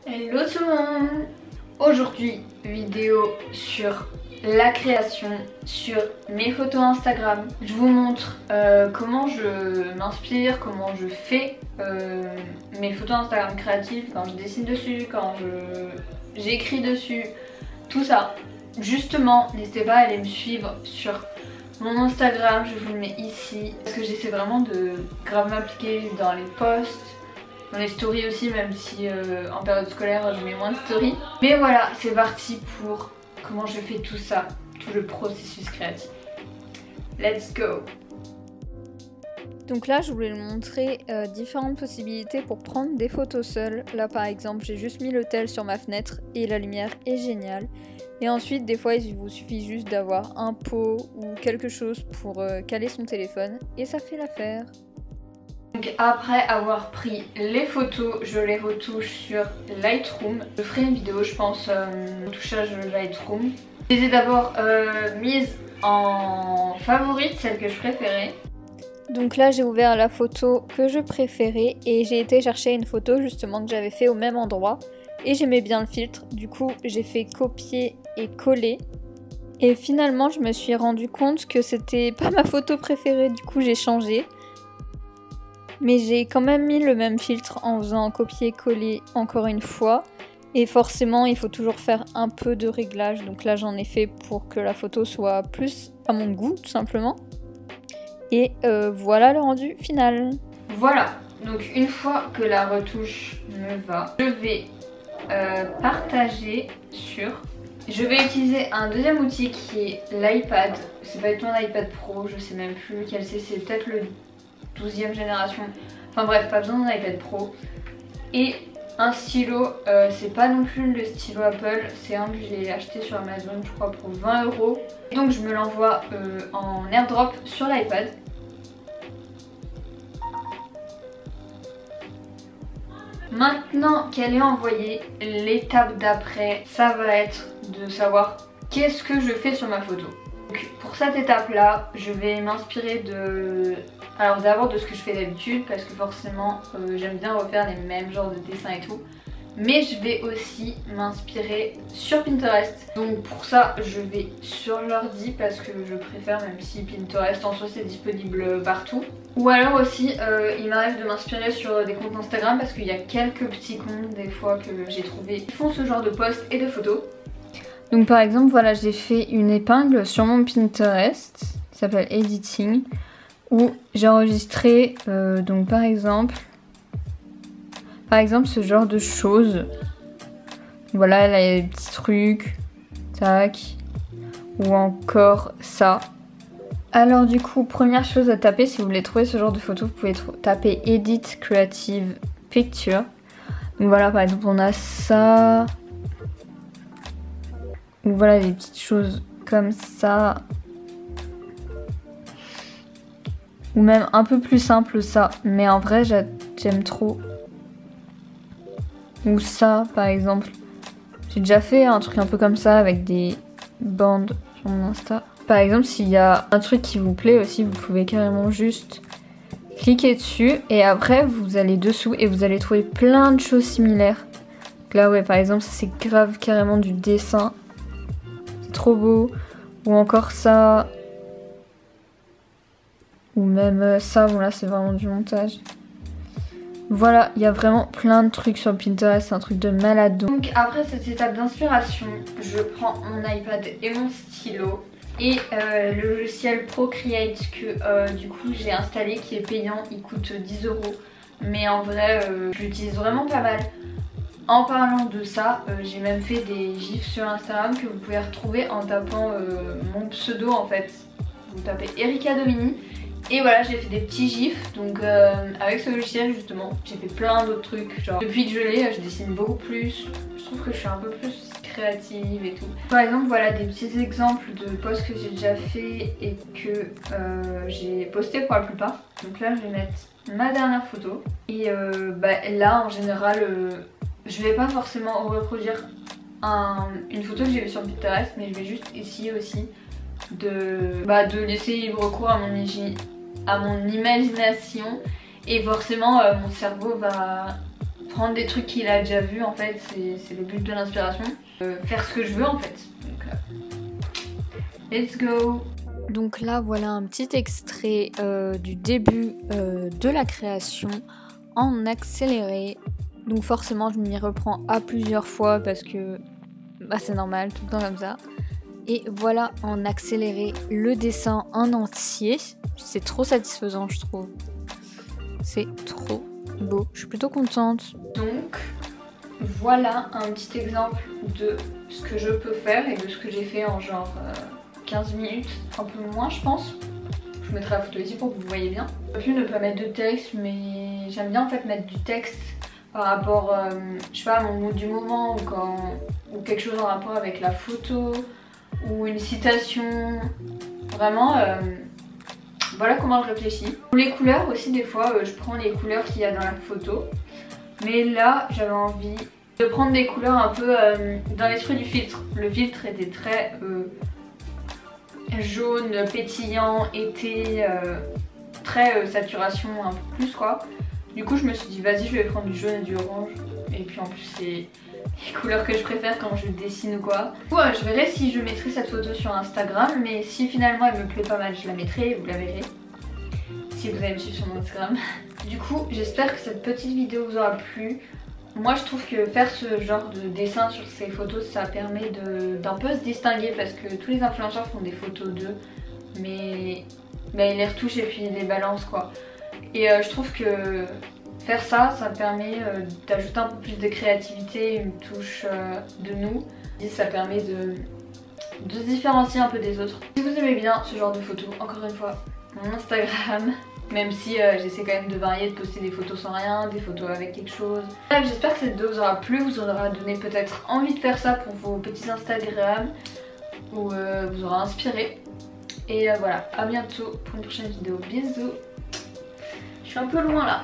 Hello tout le monde. Aujourd'hui, vidéo sur la création, sur mes photos Instagram. Je vous montre comment je m'inspire, comment je fais mes photos Instagram créatives, quand je dessine dessus, quand j'écris dessus, tout ça. Justement, n'hésitez pas à aller me suivre sur mon Instagram, je vous le mets ici, parce que j'essaie vraiment de grave m'appliquer dans les posts, dans les stories aussi, même si en période scolaire je mets moins de stories. Mais voilà, c'est parti pour comment je fais tout ça, tout le processus créatif. Let's go! Donc là je voulais montrer différentes possibilités pour prendre des photos seules. Là par exemple j'ai juste mis le tel sur ma fenêtre et la lumière est géniale. Et ensuite des fois il vous suffit juste d'avoir un pot ou quelque chose pour caler son téléphone et ça fait l'affaire. Donc après avoir pris les photos, je les retouche sur Lightroom. Je ferai une vidéo je pense touchage Lightroom. Je les ai d'abord mises en favorite, celle que je préférais. Donc là j'ai ouvert la photo que je préférais et j'ai été chercher une photo justement que j'avais fait au même endroit et j'aimais bien le filtre, du coup j'ai fait copier et coller et finalement je me suis rendu compte que c'était pas ma photo préférée, du coup j'ai changé. Mais j'ai quand même mis le même filtre en faisant copier-coller encore une fois. Et forcément, il faut toujours faire un peu de réglage. Donc là, j'en ai fait pour que la photo soit plus à mon goût, tout simplement. Et voilà le rendu final. Voilà, donc une fois que la retouche me va, je vais partager sur... Je vais utiliser un deuxième outil qui est l'iPad. C'est pas du tout un iPad Pro, je sais même plus lequel c'est peut-être le 12e génération. Enfin bref, pas besoin d'un iPad Pro. Et un stylo, c'est pas non plus le stylo Apple, c'est un que j'ai acheté sur Amazon je crois pour 20 €. Donc je me l'envoie en airdrop sur l'iPad. Maintenant qu'elle est envoyée, l'étape d'après, ça va être de savoir qu'est-ce que je fais sur ma photo. Donc pour cette étape là, je vais m'inspirer de... Alors d'abord de ce que je fais d'habitude, parce que forcément j'aime bien refaire les mêmes genres de dessins et tout. Mais je vais aussi m'inspirer sur Pinterest. Donc pour ça je vais sur l'ordi parce que je préfère, même si Pinterest en soi c'est disponible partout. Ou alors aussi il m'arrive de m'inspirer sur des comptes Instagram parce qu'il y a quelques petits comptes des fois que j'ai trouvé qui font ce genre de posts et de photos. Donc par exemple voilà, j'ai fait une épingle sur mon Pinterest qui s'appelle Editing, où j'ai enregistré donc par exemple ce genre de choses. Voilà, là il y a des petits trucs, tac, ou encore ça. Alors du coup, première chose à taper si vous voulez trouver ce genre de photo, vous pouvez taper Edit Creative Picture. Donc voilà, par exemple on a ça, ou voilà des petites choses comme ça. Ou même un peu plus simple ça, mais en vrai j'aime trop. Ou ça par exemple. J'ai déjà fait un truc un peu comme ça avec des bandes sur mon Insta. Par exemple s'il y a un truc qui vous plaît aussi, vous pouvez carrément juste cliquer dessus. Et après vous allez dessous et vous allez trouver plein de choses similaires. Donc là ouais, par exemple ça c'est grave carrément du dessin. C'est trop beau. Ou encore ça. Ou même ça, bon là c'est vraiment du montage. Voilà, il y a vraiment plein de trucs sur Pinterest, c'est un truc de malade. Donc après cette étape d'inspiration, je prends mon iPad et mon stylo et le logiciel Procreate que du coup j'ai installé, qui est payant, il coûte 10 €. Mais en vrai, je l'utilise vraiment pas mal. En parlant de ça, j'ai même fait des gifs sur Instagram que vous pouvez retrouver en tapant mon pseudo en fait. Vous tapez Erika Domini. Et voilà, j'ai fait des petits gifs, donc avec ce logiciel justement, j'ai fait plein d'autres trucs. Genre depuis que je l'ai, je dessine beaucoup plus. Je trouve que je suis un peu plus créative et tout. Par exemple, voilà des petits exemples de posts que j'ai déjà fait et que j'ai posté pour la plupart. Donc là, je vais mettre ma dernière photo. Et là, en général, je vais pas forcément reproduire une photo que j'ai vue sur Pinterest, mais je vais juste essayer aussi de laisser libre cours à mon imagination, et forcément mon cerveau va prendre des trucs qu'il a déjà vus en fait, c'est le but de l'inspiration. Faire ce que je veux en fait. Donc, let's go! Donc là voilà un petit extrait du début de la création en accéléré. Donc forcément je m'y reprends à plusieurs fois parce que bah, c'est normal, tout le temps comme ça. Et voilà en accéléré le dessin en entier. C'est trop satisfaisant je trouve. C'est trop beau, je suis plutôt contente. Donc voilà un petit exemple de ce que je peux faire et de ce que j'ai fait en genre 15 minutes, un peu moins je pense. Je vous mettrai la photo ici pour que vous voyez bien. J'aurais pu ne pas mettre de texte mais j'aime bien en fait mettre du texte par rapport je sais pas, à mon mood du moment ou quelque chose en rapport avec la photo ou une citation. Vraiment voilà comment je réfléchis. Pour les couleurs aussi des fois je prends les couleurs qu'il y a dans la photo. Mais là j'avais envie de prendre des couleurs un peu dans l'esprit du filtre. Le filtre était très jaune, pétillant, été, très saturation un peu plus quoi. Du coup je me suis dit vas-y je vais prendre du jaune et du orange. Et puis en plus c'est les couleurs que je préfère quand je dessine ou quoi. Du coup, je verrai si je mettrai cette photo sur Instagram. Mais si finalement elle me plaît pas mal je la mettrai, vous la verrez. Si vous allez me suivre sur mon Instagram. Du coup j'espère que cette petite vidéo vous aura plu. Moi je trouve que faire ce genre de dessin sur ces photos ça permet d'un peu se distinguer parce que tous les influenceurs font des photos d'eux mais ils les retouchent et puis ils les balancent quoi. Et je trouve que faire ça, ça permet d'ajouter un peu plus de créativité, une touche de nous. Et ça permet de se différencier un peu des autres. Si vous aimez bien ce genre de photos, encore une fois, mon Instagram. Même si j'essaie quand même de varier, de poster des photos sans rien, des photos avec quelque chose. Bref, j'espère que cette vidéo vous aura plu, vous aura donné peut-être envie de faire ça pour vos petits Instagram ou vous aura inspiré. Et voilà, à bientôt pour une prochaine vidéo. Bisous. Je suis un peu loin là.